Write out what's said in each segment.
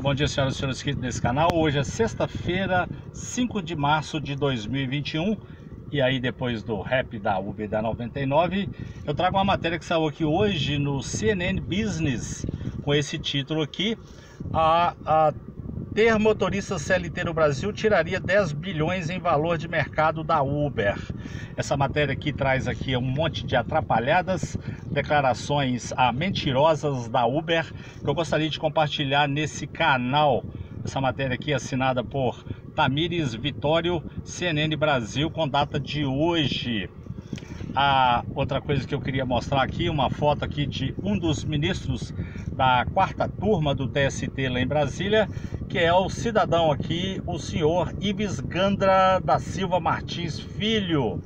Bom dia, senhoras e senhores inscritos nesse canal. Hoje é sexta-feira, 5 de março de 2021. E aí, depois do rap da Uber da 99, eu trago uma matéria que saiu aqui hoje no CNN Business, com esse título aqui: ter motorista CLT no Brasil tiraria 10 bilhões em valor de mercado da Uber. Essa matéria aqui traz aqui um monte de atrapalhadas, declarações mentirosas da Uber, que eu gostaria de compartilhar nesse canal. Essa matéria aqui é assinada por Tamires Vitório, CNN Brasil, com data de hoje. Outra coisa que eu queria mostrar aqui, uma foto aqui de um dos ministros da quarta turma do TST lá em Brasília, que é o cidadão aqui, o senhor Ives Gandra da Silva Martins Filho.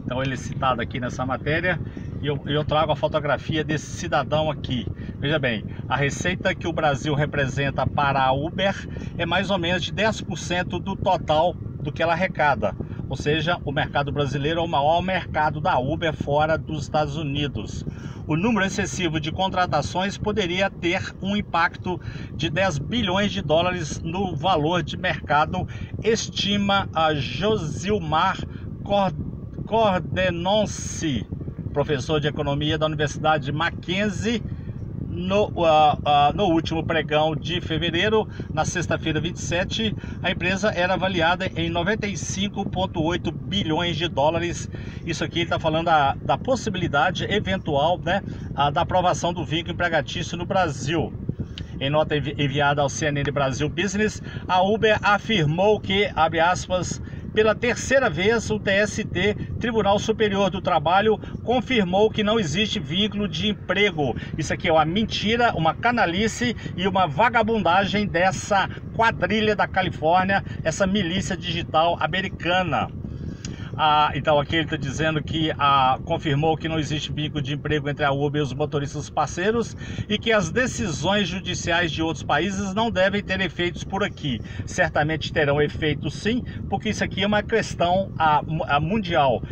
Então ele é citado aqui nessa matéria e eu trago a fotografia desse cidadão aqui. Veja bem, a receita que o Brasil representa para a Uber é mais ou menos de 10% do total do que ela arrecada. Ou seja, o mercado brasileiro é o maior mercado da Uber fora dos Estados Unidos. O número excessivo de contratações poderia ter um impacto de 10 bilhões de dólares no valor de mercado, estima a Josilmar Cordenonce, professor de economia da Universidade Mackenzie. No último pregão de fevereiro, na sexta-feira 27, a empresa era avaliada em 95,8 bilhões de dólares. Isso aqui está falando da possibilidade eventual, né, da aprovação do vínculo empregatício no Brasil. Em nota enviada ao CNN Brasil Business, a Uber afirmou que, abre aspas, pela terceira vez, o TST, Tribunal Superior do Trabalho, confirmou que não existe vínculo de emprego. Isso aqui é uma mentira, uma canalice e uma vagabundagem dessa quadrilha da Califórnia, essa milícia digital americana. Então aqui ele está dizendo que confirmou que não existe vínculo de emprego entre a Uber e os motoristas parceiros e que as decisões judiciais de outros países não devem ter efeitos por aqui. Certamente terão efeito sim, porque isso aqui é uma questão mundial.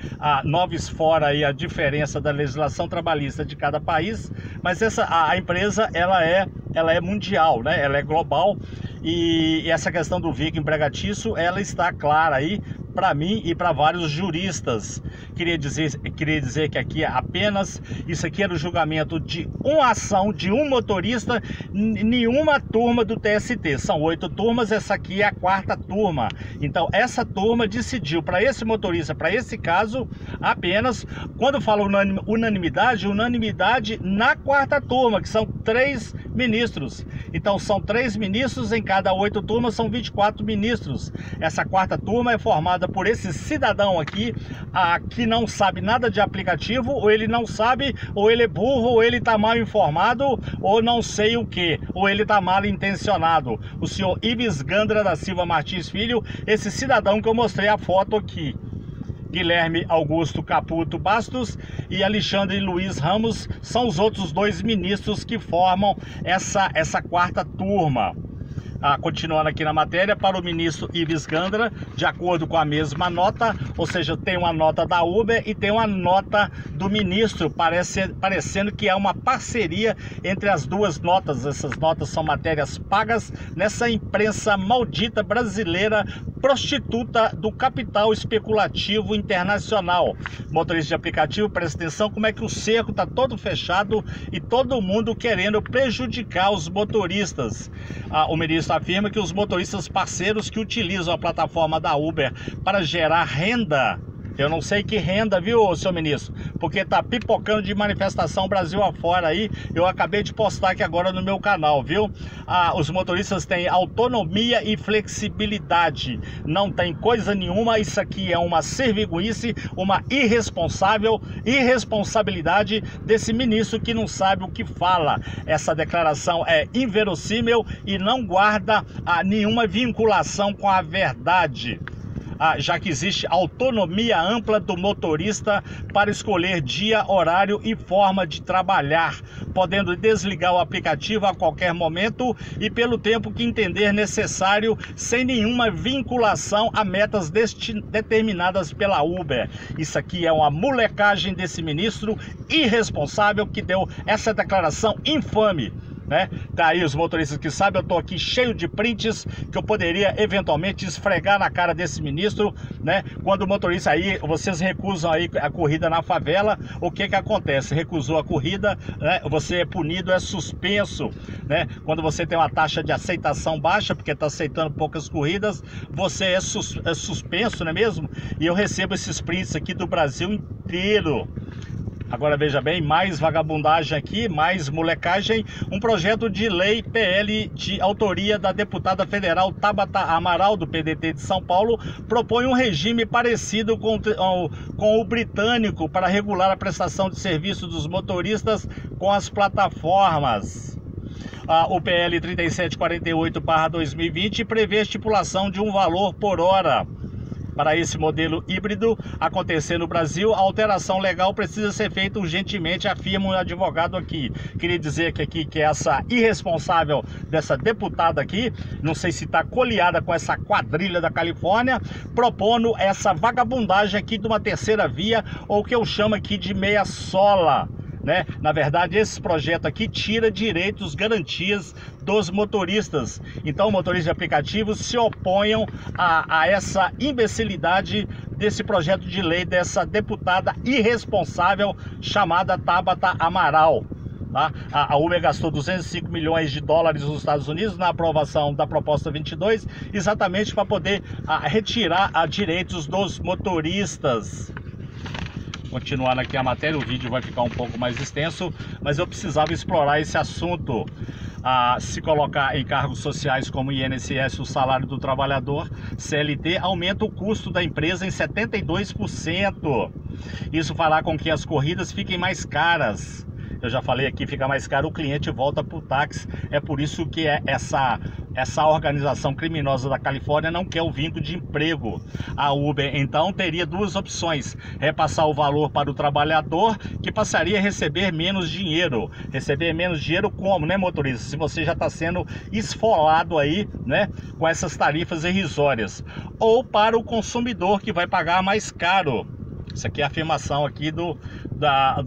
Noves fora aí a diferença da legislação trabalhista de cada país, mas a empresa ela é mundial, né? Ela é global, e essa questão do vínculo empregatício ela está clara aí para mim e para vários juristas. Queria dizer que aqui apenas isso aqui era o julgamento de uma ação de um motorista, nenhuma turma do TST. São 8 turmas, essa aqui é a quarta turma. Então essa turma decidiu para esse motorista, para esse caso, apenas, quando fala unanimidade na quarta turma, que são 3 ministros. Então são 3 ministros em cada 8 turmas, são 24 ministros. Essa quarta turma é formada por esse cidadão aqui, que não sabe nada de aplicativo, ou ele não sabe, ou ele é burro, ou ele está mal informado, ou não sei o que, ou ele está mal intencionado. O senhor Ives Gandra da Silva Martins Filho, esse cidadão que eu mostrei a foto aqui. Guilherme Augusto Caputo Bastos e Alexandre Luiz Ramos são os outros 2 ministros que formam essa quarta turma. Continuando aqui na matéria, para o ministro Ives Gandra, de acordo com a mesma nota, ou seja, tem uma nota da Uber e tem uma nota do ministro, parecendo que é uma parceria entre as duas notas. Essas notas são matérias pagas nessa imprensa maldita brasileira, prostituta do capital especulativo internacional. Motorista de aplicativo, presta atenção como é que o cerco está todo fechado e todo mundo querendo prejudicar os motoristas. O ministro afirma que os motoristas parceiros que utilizam a plataforma da Uber para gerar renda, eu não sei que renda, viu, senhor ministro, porque tá pipocando de manifestação Brasil afora aí, eu acabei de postar aqui agora no meu canal, viu? Os motoristas têm autonomia e flexibilidade, não tem coisa nenhuma. Isso aqui é uma serviguice, uma irresponsabilidade desse ministro que não sabe o que fala. Essa declaração é inverossímil e não guarda nenhuma vinculação com a verdade. Já que existe autonomia ampla do motorista para escolher dia, horário e forma de trabalhar, podendo desligar o aplicativo a qualquer momento e pelo tempo que entender necessário, sem nenhuma vinculação a metas determinadas pela Uber. Isso aqui é uma molecagem desse ministro irresponsável que deu essa declaração infame. né? Tá aí os motoristas que sabem, eu tô aqui cheio de prints que eu poderia eventualmente esfregar na cara desse ministro, né? Quando o motorista aí, vocês recusam aí a corrida na favela, o que que acontece? Recusou a corrida, né? Você é punido, é suspenso, né? Quando você tem uma taxa de aceitação baixa, porque tá aceitando poucas corridas, você é suspenso, não é mesmo? E eu recebo esses prints aqui do Brasil inteiro. Agora veja bem, mais vagabundagem aqui, mais molecagem. Um projeto de lei PL de autoria da deputada federal Tabata Amaral, do PDT de São Paulo, propõe um regime parecido com o britânico para regular a prestação de serviço dos motoristas com as plataformas. O PL 3748/2020 prevê a estipulação de um valor por hora. Para esse modelo híbrido acontecer no Brasil, a alteração legal precisa ser feita urgentemente, afirma um advogado aqui. Queria dizer que essa irresponsável dessa deputada aqui, não sei se está coliada com essa quadrilha da Califórnia, propondo essa vagabundagem aqui de uma terceira via, ou o que eu chamo aqui de meia sola, né? Na verdade, esse projeto aqui tira direitos, garantias dos motoristas. Então, motoristas de aplicativos se oponham a essa imbecilidade desse projeto de lei dessa deputada irresponsável chamada Tabata Amaral. Tá? A Uber gastou 205 milhões de dólares nos Estados Unidos na aprovação da proposta 22, exatamente para poder retirar direitos dos motoristas. Continuando aqui a matéria, o vídeo vai ficar um pouco mais extenso, mas eu precisava explorar esse assunto. Se colocar em cargos sociais como INSS, o salário do trabalhador, CLT, aumenta o custo da empresa em 72%. Isso fará com que as corridas fiquem mais caras. Eu já falei aqui, fica mais caro, o cliente volta para o táxi. É por isso que essa organização criminosa da Califórnia não quer o vínculo de emprego. A Uber, então, teria duas opções: repassar o valor para o trabalhador, que passaria a receber menos dinheiro. Receber menos dinheiro como, né, motorista? Se você já está sendo esfolado aí, né, com essas tarifas irrisórias. Ou para o consumidor, que vai pagar mais caro. Isso aqui é a afirmação aqui do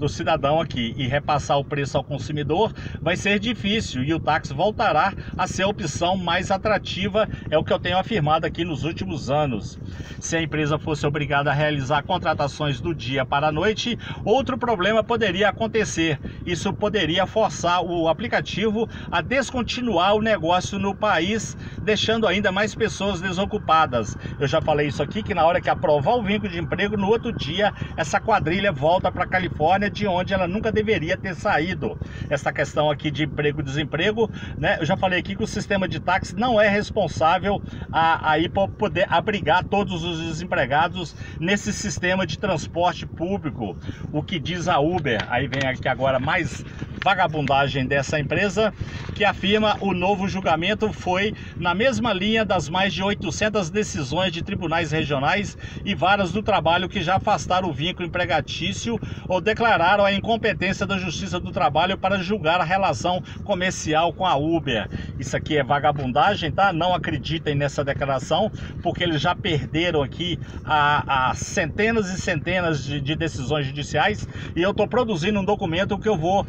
cidadão aqui. E repassar o preço ao consumidor vai ser difícil, e o táxi voltará a ser a opção mais atrativa, é o que eu tenho afirmado aqui nos últimos anos. Se a empresa fosse obrigada a realizar contratações do dia para a noite, outro problema poderia acontecer. Isso poderia forçar o aplicativo a descontinuar o negócio no país, deixando ainda mais pessoas desocupadas. Eu já falei isso aqui, que na hora que aprovar o vínculo de emprego, no outro dia essa quadrilha volta para a Califórnia, de onde ela nunca deveria ter saído. Essa questão aqui de emprego e desemprego, né? Eu já falei aqui que o sistema de táxi não é responsável aí para poder abrigar todos os desempregados nesse sistema de transporte público. O que diz a Uber, aí vem aqui agora mais vagabundagem dessa empresa, que afirma o novo julgamento foi na mesma linha das mais de 800 decisões de tribunais regionais e varas do trabalho que já afastaram o vínculo empregatício ou declararam a incompetência da Justiça do Trabalho para julgar a relação comercial com a Uber. Isso aqui é vagabundagem, tá? Não acreditem nessa declaração, porque eles já perderam aqui a centenas e centenas de decisões judiciais, e eu estou produzindo um documento que eu vou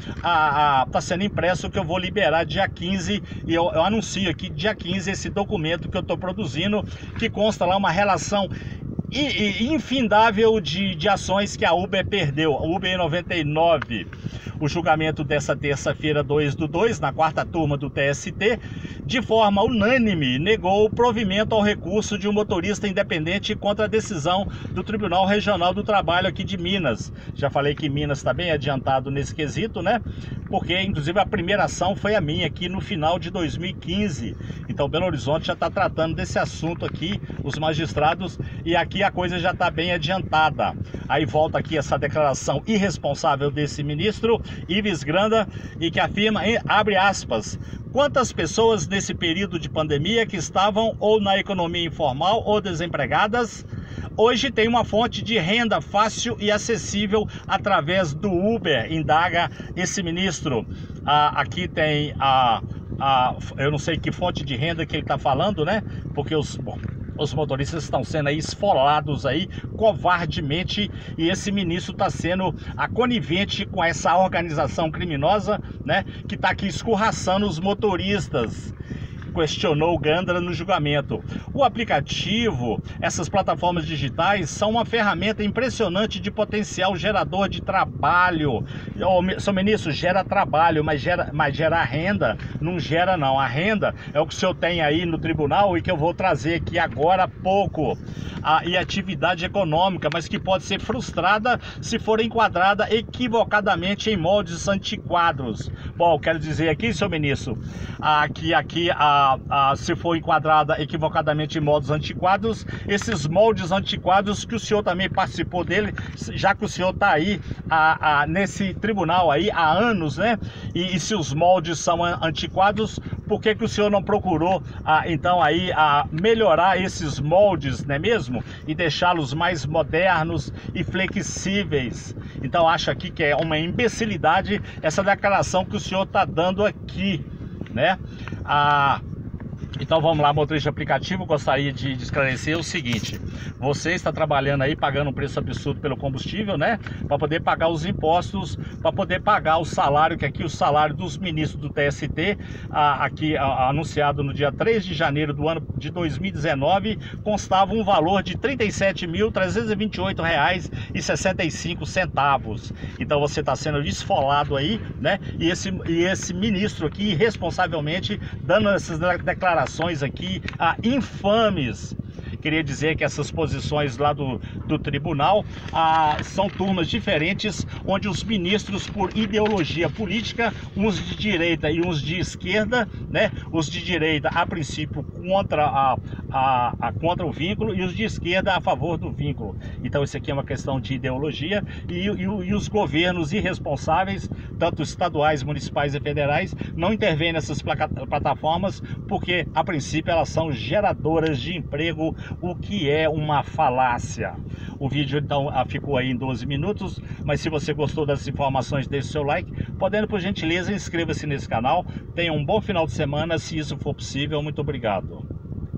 tá sendo impresso, que eu vou liberar dia 15, e eu anuncio aqui dia 15 esse documento que eu estou produzindo, que consta lá uma relação infindável de ações que a Uber perdeu. A Uber em 99. O julgamento dessa terça-feira, 2/2, na quarta turma do TST, de forma unânime, negou o provimento ao recurso de um motorista independente contra a decisão do Tribunal Regional do Trabalho aqui de Minas. Já falei que Minas está bem adiantado nesse quesito, né? Porque, inclusive, a primeira ação foi a minha aqui no final de 2015. Então, Belo Horizonte já está tratando desse assunto aqui, os magistrados, e aqui a coisa já está bem adiantada. Aí volta aqui essa declaração irresponsável desse ministro, Ives Granda, e que afirma, abre aspas, quantas pessoas nesse período de pandemia que estavam ou na economia informal ou desempregadas, hoje tem uma fonte de renda fácil e acessível através do Uber, indaga esse ministro. Aqui tem eu não sei que fonte de renda que ele está falando, né? Porque Os motoristas estão sendo aí esfolados aí covardemente, e esse ministro está sendo conivente com essa organização criminosa, né, que está aqui escorraçando os motoristas, questionou Gandra no julgamento. O aplicativo, essas plataformas digitais, são uma ferramenta impressionante de potencial gerador de trabalho. Seu ministro, gera trabalho, mas gerar renda não gera não. A renda é o que o senhor tem aí no tribunal e que eu vou trazer aqui agora há pouco. E atividade econômica, mas que pode ser frustrada se for enquadrada equivocadamente em moldes antiquados. Bom, quero dizer aqui, seu ministro, se for enquadrada equivocadamente em moldes antiquados, esses moldes antiquados que o senhor também participou dele, já que o senhor está aí nesse tribunal aí há anos, né? E se os moldes são antiquados, por que o senhor não procurou então aí melhorar esses moldes, não é mesmo? E deixá-los mais modernos e flexíveis. Então acho aqui que é uma imbecilidade essa declaração que o senhor está dando aqui, né? Então vamos lá, motorista de aplicativo, gostaria de esclarecer o seguinte: você está trabalhando aí, pagando um preço absurdo pelo combustível, né? Para poder pagar os impostos, para poder pagar o salário, que aqui o salário dos ministros do TST, aqui anunciado no dia 3 de janeiro do ano de 2019, constava um valor de R$ 37.328,65. Então você está sendo esfolado aí, né? E esse ministro aqui, irresponsavelmente, dando essas declarações aqui infames. Queria dizer que essas posições lá do tribunal são turmas diferentes, onde os ministros, por ideologia política, uns de direita e uns de esquerda, né? Os de direita, a princípio, contra o vínculo, e os de esquerda a favor do vínculo. Então isso aqui é uma questão de ideologia, e os governos irresponsáveis, tanto estaduais, municipais e federais, não intervêm nessas plataformas, porque a princípio elas são geradoras de emprego, o que é uma falácia. O vídeo então ficou aí em 12 minutos, mas se você gostou das informações, deixe seu like, podendo por gentileza inscreva-se nesse canal. Tenha um bom final de semana, se isso for possível. Muito obrigado.